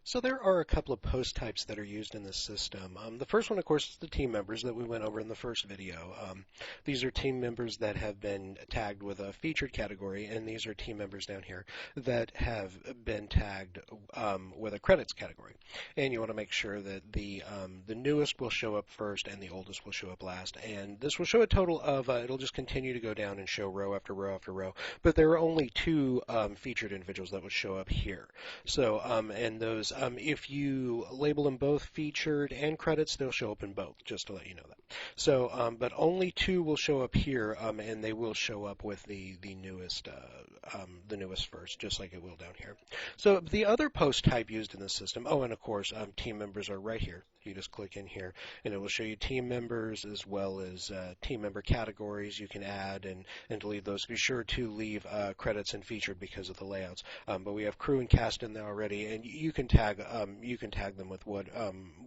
So there are a couple of post types that are used in this system. The first one, of course, is the team members that we went over in the first video. These are team members that have been tagged with a featured category, and these are team members down here that have been tagged with a credits category. And you want to make sure that the newest will show up first and the oldest will show up last. And this will show a total of, it'll just continue to go down and show row after row after row. But there are only two featured individuals that would show up here. So, and those, if you label them both featured and credits, they'll show up in both, just to let you know that. So, but only two will show up here, and they will show up with the newest first, just like it will down here. So the other post type used in the system, oh, and of course, team members are right here. You just click in here, and it will show you team members as well as team member categories you can add and delete those. Be sure to leave credits and featured because of the layouts. But we have crew and cast in there already, and you can tag them with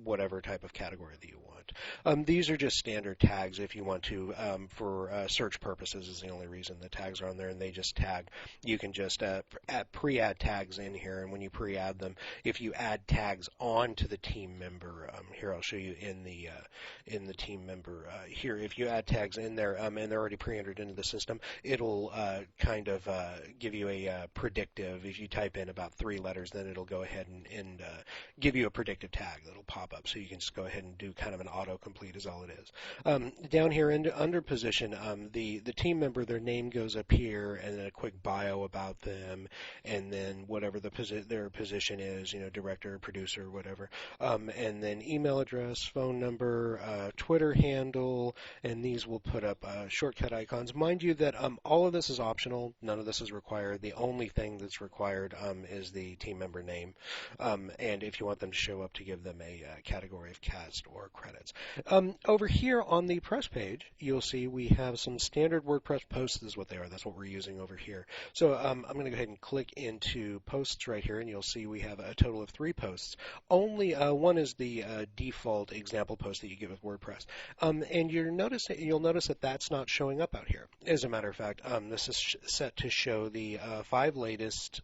whatever type of category that you want. These are just standard tags if you want to for search purposes is the only reason the tags are on there, and they just tag. You can just pre-add tags in here, and when you pre-add them, if you add tags onto the team member, here I'll show you in the team member here. If you add tags in there and they're already pre-entered into the system, it'll kind of give you a predictive. If you type in about 3 letters, then it'll go ahead and give you a predictive tag that'll pop up. So you can just go ahead and do kind of an autocomplete is all it is. Down here under position, the team member, their name goes up here, and then a quick bio about them, and then whatever their position is, director, producer, whatever, and then email address, phone number, Twitter handle, and these will put up shortcut icons. Mind you that all of this is optional. None of this is required. The only thing that's required is the team member name, and if you want them to show up, to give them a category of cast or credits. Over here on the press page, you'll see we have some standard WordPress posts is what they are. That's what we're using over here. So I'm going to go ahead and click into posts right here, and you'll see we have a total of 3 posts. Only one is the default example post that you get with WordPress. And you'll notice that that's not showing up out here. As a matter of fact, this is set to show the 5 latest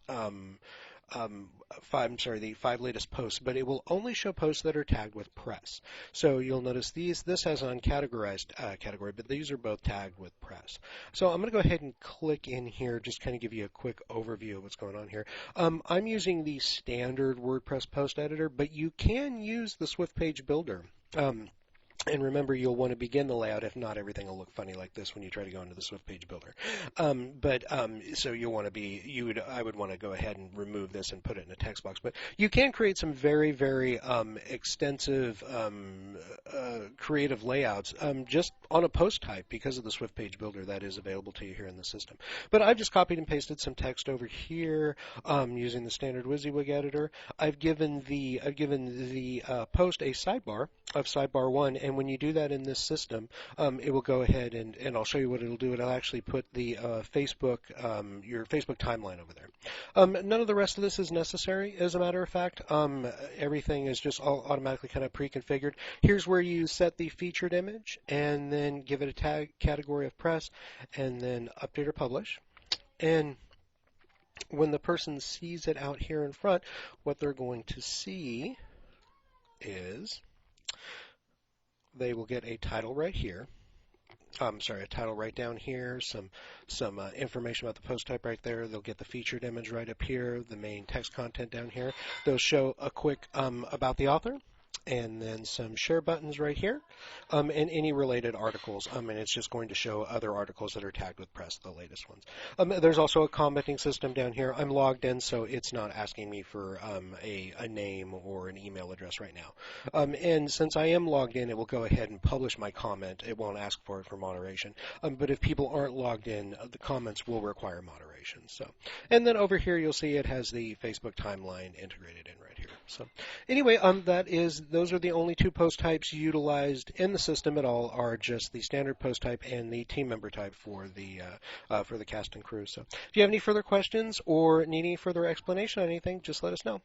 the 5 latest posts, but it will only show posts that are tagged with press. So you'll notice this has an uncategorized category, but these are both tagged with press. So I'm going to go ahead and click in here, just kind of give you a quick overview of what's going on here. I'm using the standard WordPress post editor, but you can use the Swift Page Builder. And remember, you'll want to begin the layout. If not, everything will look funny like this when you try to go into the Swift Page Builder. So you'll want to I would want to go ahead and remove this and put it in a text box. But you can create some very, very extensive, creative layouts just on a post type because of the Swift Page Builder that is available to you here in the system. But I've just copied and pasted some text over here using the standard WYSIWYG editor. I've given the post a sidebar of sidebar 1, and when you do that in this system, it will go ahead and I'll show you what it'll do. It'll actually put the your Facebook timeline over there. None of the rest of this is necessary, as a matter of fact. Everything is just all automatically kind of pre-configured. Here's where you set the featured image, and then give it a tag category of press, and then update or publish. And when the person sees it out here in front, what they're going to see is they will get a title right here. A title right down here, some information about the post type right there. They'll get the featured image right up here, the main text content down here. They'll show a quick about the author, and then some share buttons right here, and any related articles. And it's just going to show other articles that are tagged with press, the latest ones. There's also a commenting system down here. I'm logged in, so it's not asking me for a name or an email address right now. And since I am logged in, it will go ahead and publish my comment. It won't ask for it for moderation. But if people aren't logged in, the comments will require moderation. So, and then over here, you'll see it has the Facebook timeline integrated in right here. So anyway, those are the only 2 post types utilized in the system at all, are just the standard post type and the team member type for the cast and crew. So if you have any further questions or need any further explanation on anything, just let us know.